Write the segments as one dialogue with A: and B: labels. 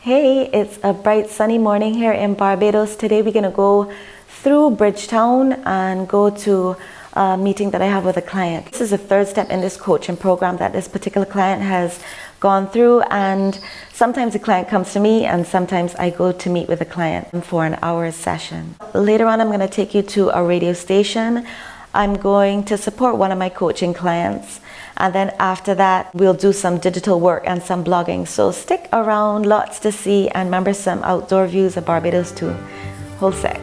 A: Hey, it's a bright sunny morning here in Barbados. Today we're going to go through Bridgetown and go to a meeting that I have with a client. This is the third step in this coaching program that this particular client has gone through, and sometimes the client comes to me and sometimes I go to meet with the client for an hour session. Later on I'm going to take you to a radio station. I'm going to support one of my coaching clients, and then after that we'll do some digital work and some blogging. So stick around, lots to see, and remember some outdoor views of Barbados too. Hold sec.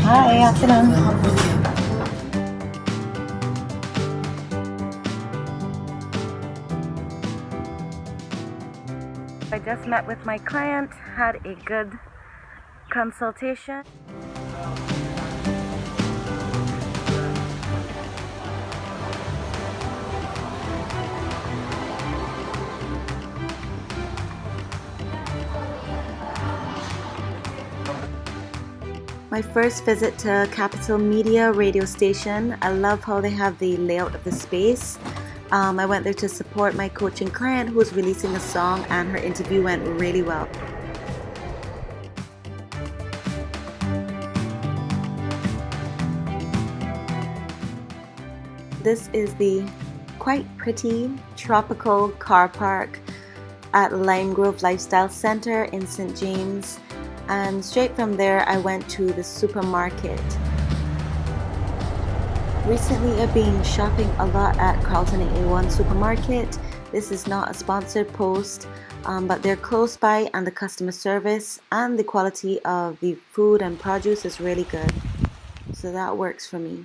A: Hi, afternoon. I just met with my client, had a good consultation. My first visit to Capital Media radio station. I love how they have the layout of the space. I went there to support my coaching client who was releasing a song, and her interview went really well. This is the quite pretty tropical car park at Limegrove Lifestyle Center in St. James, and straight from there I went to the supermarket. Recently I've been shopping a lot at Carlton and A1 supermarket. This is not a sponsored post, but they're close by, and the customer service and the quality of the food and produce is really good. So that works for me.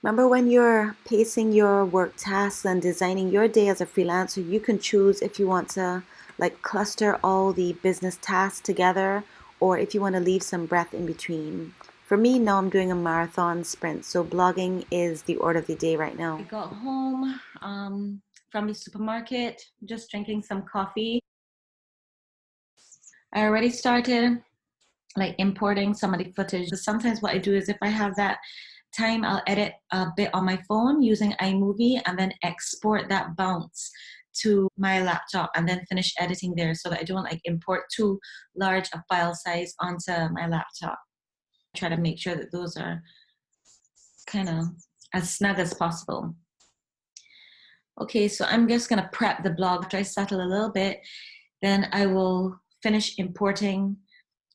A: Remember, when you're pacing your work tasks and designing your day as a freelancer, you can choose if you want to cluster all the business tasks together, or if you want to leave some breath in between. For me, now I'm doing a marathon sprint, so blogging is the order of the day right now. I got home from the supermarket, just drinking some coffee. I already started importing some of the footage. Sometimes what I do is, if I have that time, I'll edit a bit on my phone using iMovie and then export that bounce to my laptop and then finish editing there, so that I don't import too large a file size onto my laptop. Try to make sure that those are kind of as snug as possible. Okay, so I'm just gonna prep the blog. After I settle a little bit, then I will finish importing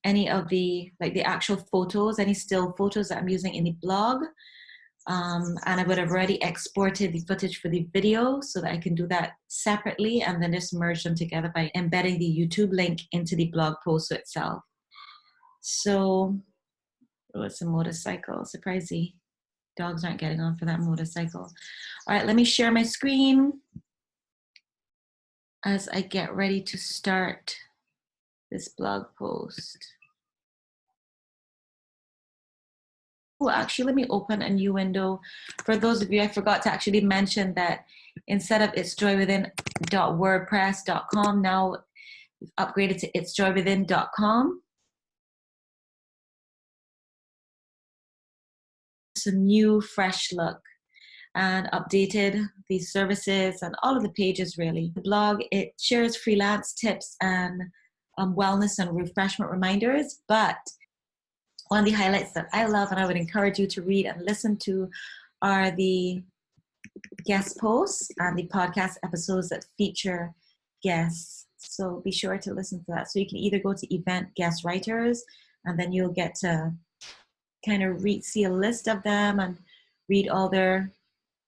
A: any of the actual photos, any still photos that I'm using in the blog. And I would have already exported the footage for the video, so that I can do that separately and then just merge them together by embedding the YouTube link into the blog post itself. So, oh, it's a motorcycle. Surprised the dogs aren't getting on for that motorcycle. All right, let me share my screen as I get ready to start this blog post. Oh, actually, let me open a new window. For those of you, I forgot to actually mention that instead of itsjoywithin.wordpress.com, now we've upgraded to itsjoywithin.com. It's a new, fresh look, and updated the services and all of the pages, really. The blog, it shares freelance tips and wellness and refreshment reminders, but one of the highlights that I love and I would encourage you to read and listen to are the guest posts and the podcast episodes that feature guests. So be sure to listen to that. So you can either go to event guest writers, and then you'll get to kind of see a list of them and read all their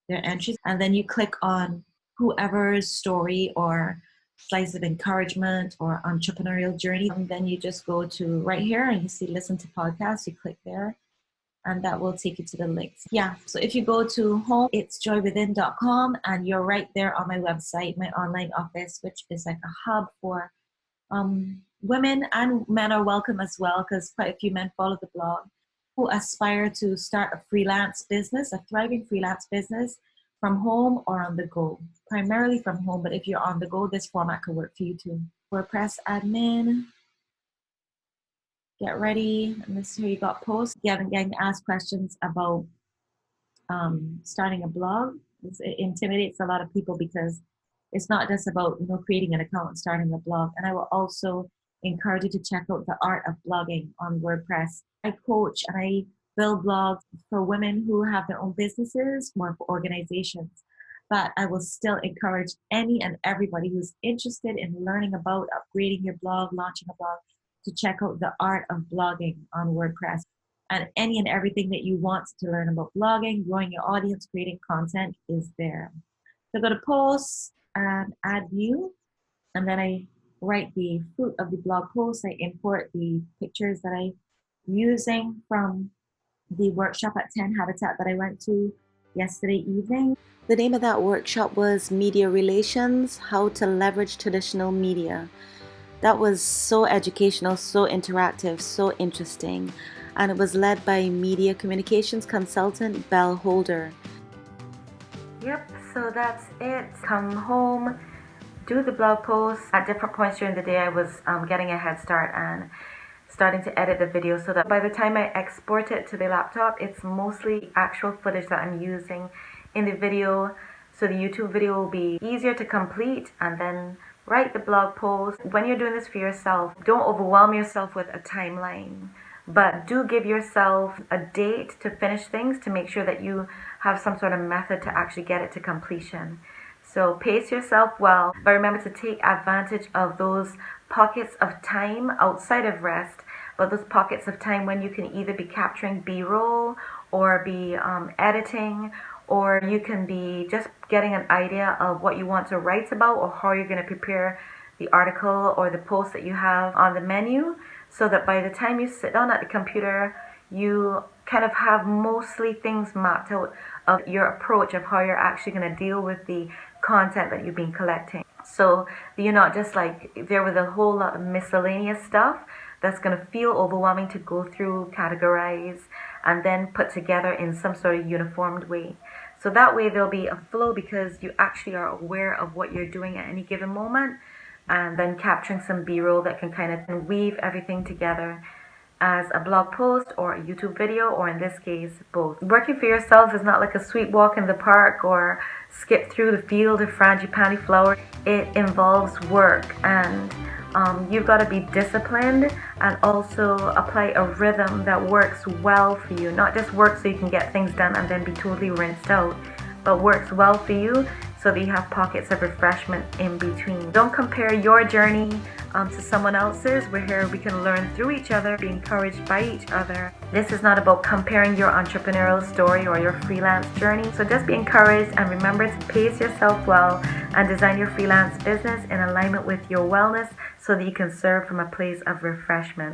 A: entries, and then you click on whoever's story or slice of encouragement or entrepreneurial journey, and then you just go to right here and you see listen to podcasts. You click there and that will take you to the links. Yeah, so if you go to home, itsjoywithin.com, and you're right there on my website, my online office, which is like a hub for women, and men are welcome as well, because quite a few men follow the blog, who aspire to start a freelance business, a thriving freelance business from home or on the go. Primarily from home, but if you're on the go, this format could work for you too. WordPress admin, get ready, and this is where you got posts. Getting asked questions about starting a blog. It intimidates a lot of people because it's not just about creating an account and starting a blog. And I will also encourage you to check out the art of blogging on WordPress. I coach and I build blogs for women who have their own businesses, more for organizations. But I will still encourage any and everybody who's interested in learning about upgrading your blog, launching a blog, to check out the art of blogging on WordPress. And any and everything that you want to learn about blogging, growing your audience, creating content is there. So go to posts and add new, and then I write the fruit of the blog post. I import the pictures that I'm using from the workshop at 10 Habitat that I went to yesterday evening. The name of that workshop was Media Relations, How to Leverage Traditional Media. That was so educational, so interactive, so interesting. And it was led by media communications consultant Belle Holder. Yep, so that's it. Come home, do the blog post. At different points during the day, I was getting a head start and starting to edit the video so that by the time I export it to the laptop, it's mostly actual footage that I'm using in the video. So the YouTube video will be easier to complete, and then write the blog post. When you're doing this for yourself, don't overwhelm yourself with a timeline, but do give yourself a date to finish things, to make sure that you have some sort of method to actually get it to completion. So pace yourself well, but remember to take advantage of those pockets of time outside of rest, but those pockets of time when you can either be capturing B-roll or be editing, or you can be just getting an idea of what you want to write about or how you're going to prepare the article or the post that you have on the menu, so that by the time you sit down at the computer, you kind of have mostly things mapped out of your approach of how you're actually going to deal with the content that you've been collecting. So you're not just like there with a whole lot of miscellaneous stuff that's going to feel overwhelming to go through, categorize, and then put together in some sort of uniformed way. So that way there'll be a flow because you actually are aware of what you're doing at any given moment, and then capturing some B-roll that can kind of weave everything together as a blog post or a YouTube video, or in this case, both. Working for yourself is not like a sweet walk in the park or skip through the field of frangipani flowers. It involves work, and you've got to be disciplined and also apply a rhythm that works well for you. Not just work so you can get things done and then be totally rinsed out, but works well for you so that you have pockets of refreshment in between. Don't compare your journey to someone else's. We're here, we can learn through each other, be encouraged by each other. This is not about comparing your entrepreneurial story or your freelance journey. So just be encouraged, and remember to pace yourself well and design your freelance business in alignment with your wellness so that you can serve from a place of refreshment.